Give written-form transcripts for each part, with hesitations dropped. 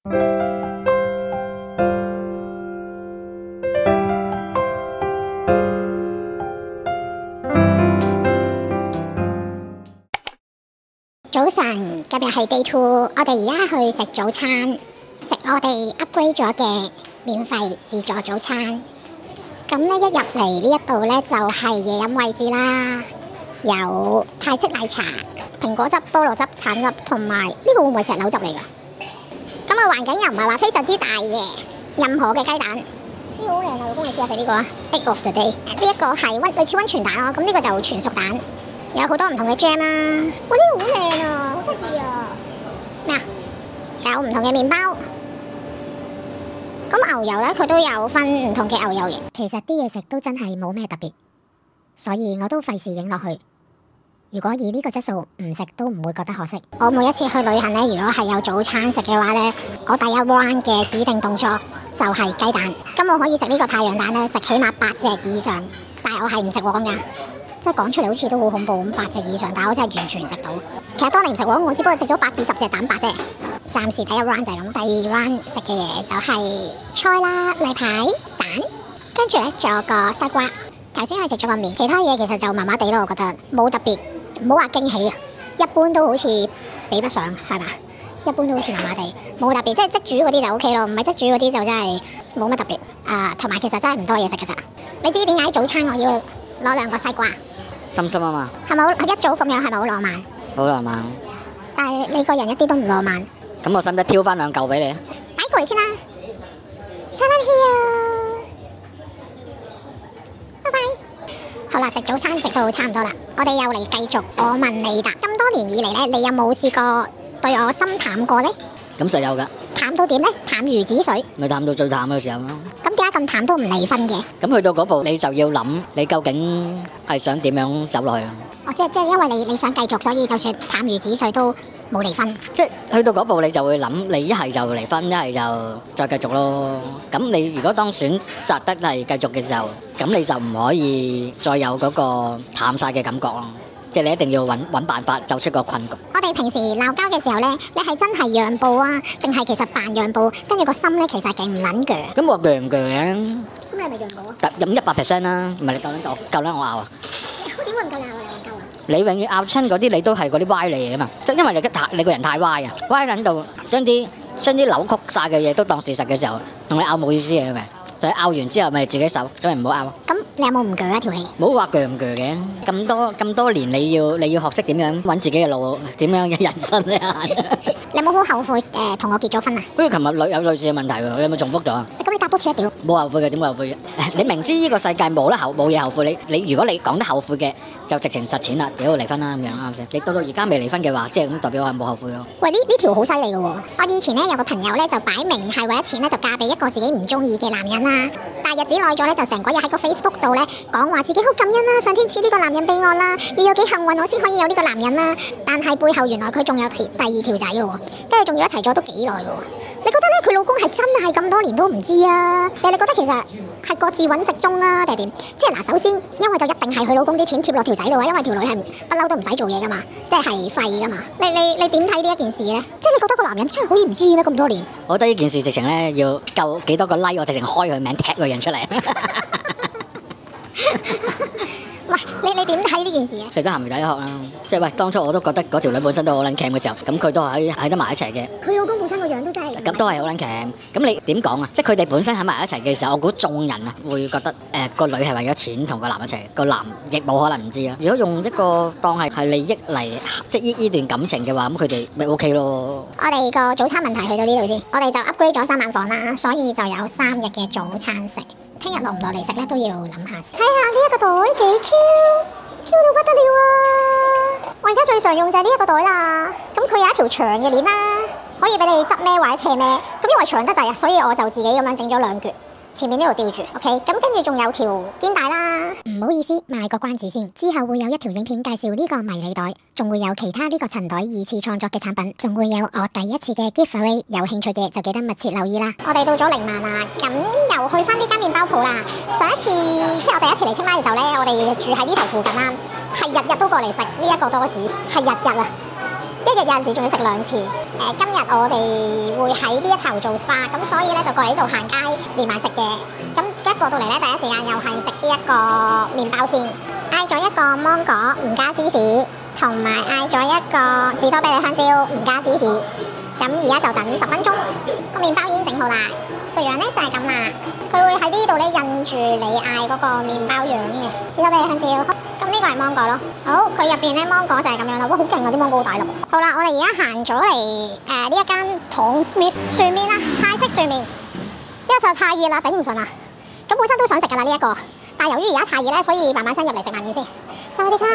早晨，今日係 Day 2，我哋而家去食早餐，食我哋 upgrade 咗嘅免費自助早餐。咁咧一入嚟呢一度咧就係嘢飲位置啦，有泰式奶茶、蘋果汁、菠蘿汁、橙汁，同埋呢個會唔會石榴汁嚟㗎？咁啊環境又唔係話非常之大嘅，任何嘅雞蛋。呢個好靚啊，老公你試下食呢個啊 ，Egg of the day。呢一個係類似溫泉蛋咯，咁呢個就全熟蛋。有好多唔同嘅 jam 啦，哇！呢個好靚啊，好得意啊！咩啊？有唔同嘅麵包，咁牛油咧佢都有分唔同嘅牛油型。其實啲嘢食都真係冇咩特別，所以我都費事影落去。如果以呢個質素唔食都唔會覺得可惜。我每一次去旅行咧，如果係有早餐食嘅話咧，我第一 round 嘅指定動作就係雞蛋。咁我可以食呢個太陽蛋咧，食起碼8隻以上，但係我係唔食黃㗎。即係講出嚟好似都好恐怖咁，8隻以上，但係我真係完全食到。其實當你唔食黃，我只不過食咗8至10隻蛋白啫。暫時第一 round 就係咁，第二 round 食嘅嘢就係菜啦、例牌、蛋，跟住咧仲有個西瓜。頭先係食咗個麵，其他嘢其實就麻麻地咯，我覺得冇特別，唔好話驚喜啊，一般都好似比不上，係嘛？一般都好似麻麻地，冇特別，即係即煮嗰啲就 OK 咯，唔係即煮嗰啲就真係冇乜特別。同埋其實真係唔多嘢食㗎咋。你知點解早餐我要攞2個西瓜？心心啊嘛，係咪好一早咁樣？係咪好浪漫？好浪漫。但係你個人一啲都唔浪漫。咁我使唔使挑翻2嚿俾你啊？擺過嚟先啦。Salad here。拜拜。好啦，食早餐食到差唔多啦，我哋又嚟繼續我問你答。咁多年以嚟咧，你有冇試過對我心淡過呢？咁實有㗎。淡到點呢？淡如止水。咪淡到最淡嘅時候咯。咁點解咁淡都唔離婚嘅？咁去到嗰步，你就要諗你究竟係想點樣走落去啊？哦，即係因為你想繼續，所以就算淡如止水都冇離婚。即係去到嗰步，你就會諗，你一係就離婚，一係就再繼續咯。咁你如果當選擇得係繼續嘅時候，咁你就唔可以再有嗰個淡晒嘅感覺咯。即係你一定要揾辦法走出個困局。我哋平時鬧交嘅時候呢，你係真係讓步啊，定係其實扮讓步，跟住個心呢其實勁唔撚鋸。咁我鋸唔鋸嘅？咁你係咪讓步啊？飲100% 啦，唔係你夠撚我拗啊！點會唔夠鬧啊？你夠啊？你永遠拗親嗰啲，你都係嗰啲歪理嚟啊嘛！即係因為你個人太歪啊，歪撚到將啲扭曲晒嘅嘢都當事實嘅時候，同你拗冇意思嘅，咪？就係拗完之後咪自己手，咁咪唔好拗。咁你有冇唔鋸啊條氣？冇話鋸唔鋸嘅，咁多年你要學識點樣揾自己嘅路，點樣嘅人生咧？你有冇好後悔同我結咗婚啊？好似琴日有類似嘅問題喎，你有冇重複咗啊？咁你答多次一屌！冇後悔嘅，點會後悔嘅？你明知呢個世界冇嘢後悔，你如果你講得後悔嘅，就直情實踐啦，屌離婚啦咁樣啱先。你到而家未離婚嘅話，即係咁代表我係冇後悔咯。喂，呢條好犀利嘅喎！我以前咧有個朋友咧就擺明係為咗錢咧就嫁俾一個自己唔中意嘅男人啦，但係日子耐咗咧就成個日喺個 Facebook 度咧講話自己好感恩啦，上天賜呢個男人俾我啦，要有幾幸運我先可以有呢個男人啦。但係背後原來佢仲有第2條仔嘅喎，跟住仲要一齊咗都幾耐嘅喎。你覺得咧佢老公係真係咁多年都唔知啊？定係你覺得其實係各自揾食中啊？定係點？即係嗱，首先因為就一定係佢老公啲錢貼落條仔度啊，因為條女係不嬲都唔使做嘢噶嘛，即係廢噶嘛。你點睇呢一件事咧？即係你覺得個男人真係好唔知咩咁多年？我覺得呢件事直情咧要夠幾多個 like， 我直情開佢名踢個人出嚟。喂，你點睇呢件事啊？食得鹹魚仔學啦，即係喂，當初我都覺得嗰條女本身都好撚 cam 嘅時候，咁佢都喺得埋一齊嘅。佢老公本身個樣都真係咁都係好撚 cam。咁你點講啊？即係佢哋本身喺埋一齊嘅時候，我估眾人啊會覺得個女係為咗錢同個男一齊，個男亦冇可能唔知啊。如果用一個當係利益嚟即係呢段感情嘅話，咁佢哋咪 OK 咯。我哋個早餐問題去到呢度先，我哋就 upgrade 咗3晚房啦，所以就有3日嘅早餐食。聽日落唔落嚟食咧都要諗下先。睇下呢一個袋幾 Q 到不得了啊！我而家最常用就係呢一個袋啦。咁佢有一條長嘅鏈啦，可以俾你側孭或者斜孭。咁因為長得滯啊，所以我就自己咁樣整咗2橛。前面呢度吊住 ，OK， 咁跟住仲有條肩帶啦。唔好意思，賣個關子先，之後會有一條影片介紹呢個迷你袋，仲會有其他呢個陳袋2次創作嘅產品，仲會有我第1次嘅 giveaway， 有興趣嘅就記得密切留意啦。我哋到咗0萬啦，咁又去翻呢間麵包鋪啦。上一次即係我第1次嚟清邁嘅時候咧，我哋住喺呢頭附近啦，係日日都過嚟食呢一個多士，係日日啊。一日有陣時仲要食2次。今日我哋會喺呢一頭做 SPA， 咁所以咧就過嚟呢度行街，連埋食嘢。咁一過到嚟咧，第一時間又係食呢一個麵包先，嗌咗一個芒果唔加芝士，同埋嗌咗一個士多啤梨香蕉唔加芝士。咁而家就等10分鐘，個麵包已經整好啦。個樣咧就係咁啦，佢會喺呢度咧印住你嗌嗰個麵包樣嘅士多啤梨香蕉。咁呢個係芒果咯。好，佢入邊咧芒果就係咁樣啦。哇，好勁啊！啲芒果好大粒。好啦，我哋而家行咗嚟呢一間糖 Smith 薯麵啦，泰式薯麵。因為實在太熱啦，頂唔順啊。咁本身都想食噶啦呢一個，但係由於而家太熱咧，所以慢慢先入嚟食慢嘢先。收啲卡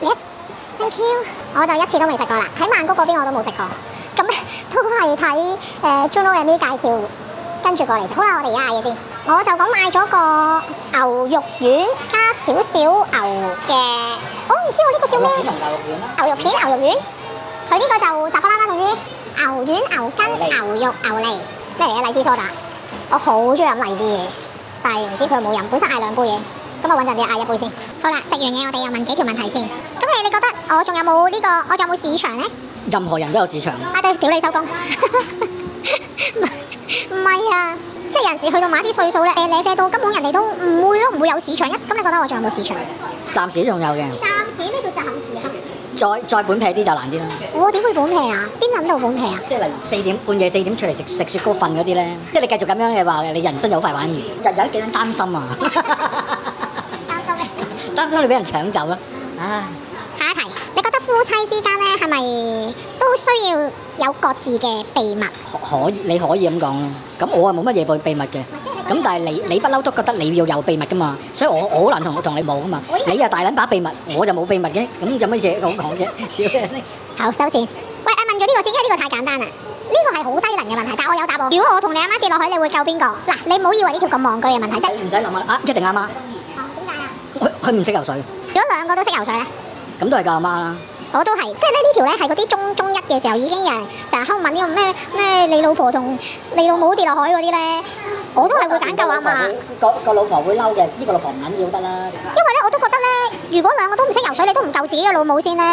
，Yes，Thank you。我就一次都未食過啦，喺曼谷嗰邊我都冇食過。咁都係睇Juno Amy 介紹，跟住過嚟食。好啦，我哋而家嗌嘢先。我就咁嗌咗個牛肉丸加少少牛嘅，我唔知我呢個叫咩？牛肉片、牛肉丸。佢呢個就雜不啦啦，總之牛丸、牛筋、牛肉、牛脷，咩嚟嘅？荔枝梳打。我好中意飲荔枝嘢，但係唔知佢有冇飲。本身嗌2杯嘢，咁我穩陣啲嗌1杯先。好啦，食完嘢我哋又問幾條問題先。咁你覺得我仲有冇呢個？我仲有冇市場呢？任何人都有市場。對，屌你收工。唔係啊，即係有陣時去到某啲歲數咧，你啡到根本人哋都唔會有市場。咁你覺得我仲有冇市場？暫時仲有嘅。暫時咩叫暫時啊？再本劈啲就難啲啦。我點會本劈啊？邊諗到本劈啊？即係例如半夜4點出嚟食雪糕瞓嗰啲咧，即係你繼續咁樣嘅話，你人生就好快玩完。日日幾多擔心啊？擔心咩？擔心你俾人搶走啦。唉。下一題，你覺得夫妻之間咧係咪都需要有各自嘅秘密？可以，你可以咁講咯。咁我係冇乜嘢秘密嘅。咁但係你不嬲都覺得你要有秘密噶嘛，所以我好難同你冇噶嘛。你又大撚把秘密，我就冇秘密嘅，咁有乜嘢好講啫？少嘅。好，收線。喂，問咗呢個先，因為呢個太簡單啦。呢個係好低能嘅問題，但我有答案。如果我同你阿媽跌落海，你會救邊個？嗱，你唔好以為呢條咁戇居嘅問題啫。唔使諗啊，一定阿媽。點解啊？佢唔識游水。如果2個都識游水咧？咁都係救阿媽啦。我都係，即係咧呢條咧係嗰啲中一嘅時候已經有人成日喺度問呢個咩你老婆同你老母跌落海嗰啲咧，我都係會揀救阿媽。個老婆會嬲嘅，呢個老婆唔緊要得啦。因為咧我都覺得咧，如果2個都唔識游水，你都唔救自己嘅老母先咧，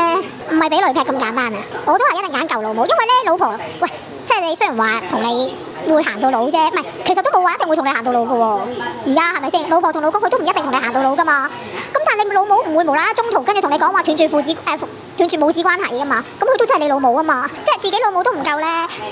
唔係俾雷劈咁簡單啊！我都係一定揀救老母，因為咧老婆喂，即係你雖然話同你會行到老啫，唔係其實都冇話一定會同你行到老嘅喎。而家係咪先？老婆同老公佢都唔一定同你行到老噶嘛。咁但係你老母唔會無啦啦中途跟住同你講話斷絕母子關係噶嘛，咁佢都真係你老母啊嘛，即係自己老母都唔夠咧，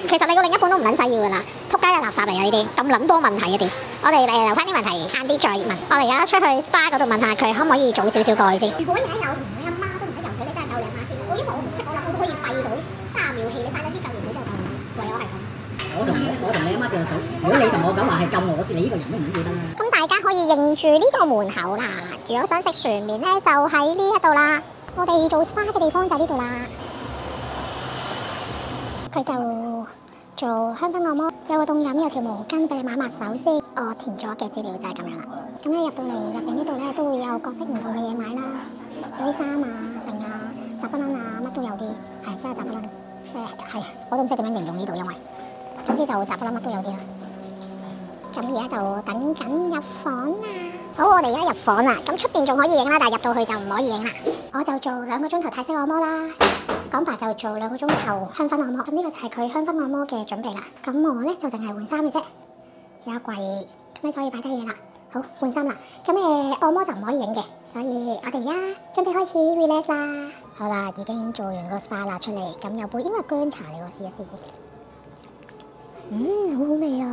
其實你個另一半都唔撚使要噶啦，仆街嘅垃圾嚟啊呢啲，咁撚多問題嘅點？我哋留翻啲問題晏啲再問，我哋而家出去 SPA 嗰度問下佢可唔可以早少少過去先。如果有一日我同你阿媽都唔識游水，你真係救你阿媽先。因為我唔識，我諗我都可以閉到30秒氣，你快啲救完佢之後救我，唯有係咁。我同你阿媽掉水，如果你同我講話係救我先，你呢個人都唔撚記得啦。咁大家可以認住呢個門口啦，如果想食船麵咧，就喺呢一度啦。我哋做 SPA 嘅地方就喺呢度啦，佢就做香薰按摩，有個凍飲，有條毛巾俾你抹手先。我填咗嘅資料就係咁樣啦。咁你入到嚟入邊呢度咧，都會有各式唔同嘅嘢買啦，有啲衫啊、剩啊、雜不楞啊，乜都有啲，係真係雜不楞，即係我都唔知點樣形容呢度，因為總之就雜不楞乜都有啲啦。咁而家就等緊入房啦。好，我哋而家入房啦。咁出邊仲可以影啦，但係入到去就唔可以影啦。我就做2個鐘頭泰式按摩啦，講白就做2個鐘頭香薰按摩。咁呢個就係佢香薰按摩嘅準備啦。咁我咧就淨係換衫嘅啫，有櫃咁你就可以擺低嘢啦。好，換衫啦。咁按摩就唔可以影嘅，所以我哋而家準備開始 relax 啦。好啦，已經做完個 SPA 啦出嚟，咁有杯應該係薑茶嚟喎，試一試先。好好味啊！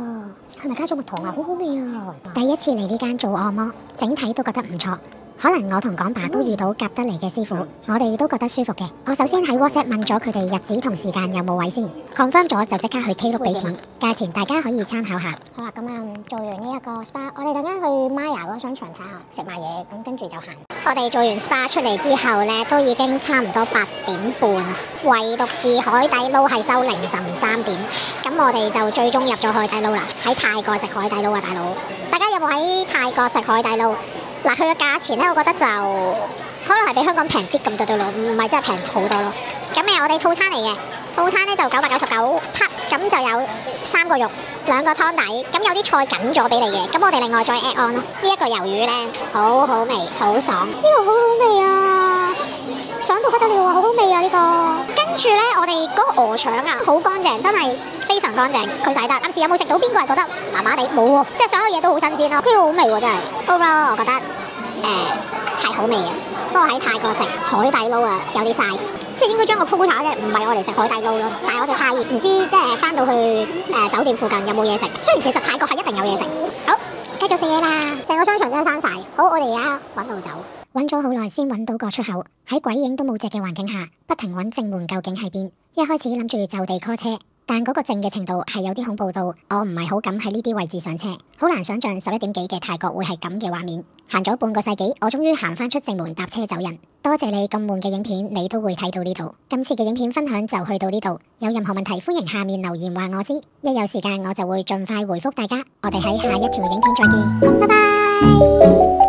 係咪加咗蜜糖啊？好好味啊！第一次嚟呢間做按摩，整體都覺得唔錯。可能我同港爸都遇到夾得嚟嘅師傅，我哋都覺得舒服嘅。我首先喺 WhatsApp 問咗佢哋日子同時間有冇位先 ，confirm 咗就即刻去 Klook 俾錢，價錢大家可以參考下。好啦，咁做完呢一個 SPA，我哋等間去 Maya 嗰商場睇下，食埋嘢，咁跟住就行。我哋做完 SPA 出嚟之後呢，都已經差唔多8點半啦，唯獨是海底撈係收凌晨3點。咁我哋就最終入咗海底撈啦，喺泰國食海底撈啊，大佬！大家有冇喺泰國食海底撈？嗱，佢嘅價錢咧，我覺得就可能係比香港平啲咁多咯，唔係真係平好多咯。咁我哋套餐嚟嘅，套餐咧就999匹，咁就有3個肉、2個湯底，咁有啲菜緊咗俾你嘅，咁我哋另外再 add on 咯。呢一個魷魚咧，好好味，好爽，呢個好好味啊！上到不得了啊，好好味啊呢個。跟住咧，我哋嗰個鵝腸啊，好乾淨，真係非常乾淨，佢洗得。啱時有冇食到邊個係覺得麻麻地？冇喎，即係所有嘢都好新鮮咯，跟住好味喎真係。Overall，我覺得係好味嘅。不過喺泰國食海底撈啊，有啲嘥。即係應該將個鋪塔嘅唔係我哋食海底撈咯，但係我哋太熱，唔知即係翻到去酒店附近有冇嘢食。雖然其實泰國係一定有嘢食。好，繼續食嘢啦！成個商場真係閂晒。好，我哋而家揾路走，揾咗好耐先揾到個出口。喺鬼影都冇隻嘅環境下，不停揾正門究竟喺邊。一開始諗住就地 call 車，但嗰個靜嘅程度係有啲恐怖到，我唔係好敢喺呢啲位置上車。好難想象11點幾嘅泰國會係咁嘅畫面。行咗半個世紀，我終於行翻出正門搭車走人。多謝你咁悶嘅影片，你都會睇到呢度。今次嘅影片分享就去到呢度，有任何問題歡迎下面留言話我知，一有時間我就會盡快回覆大家。我哋喺下一條影片再見，拜拜。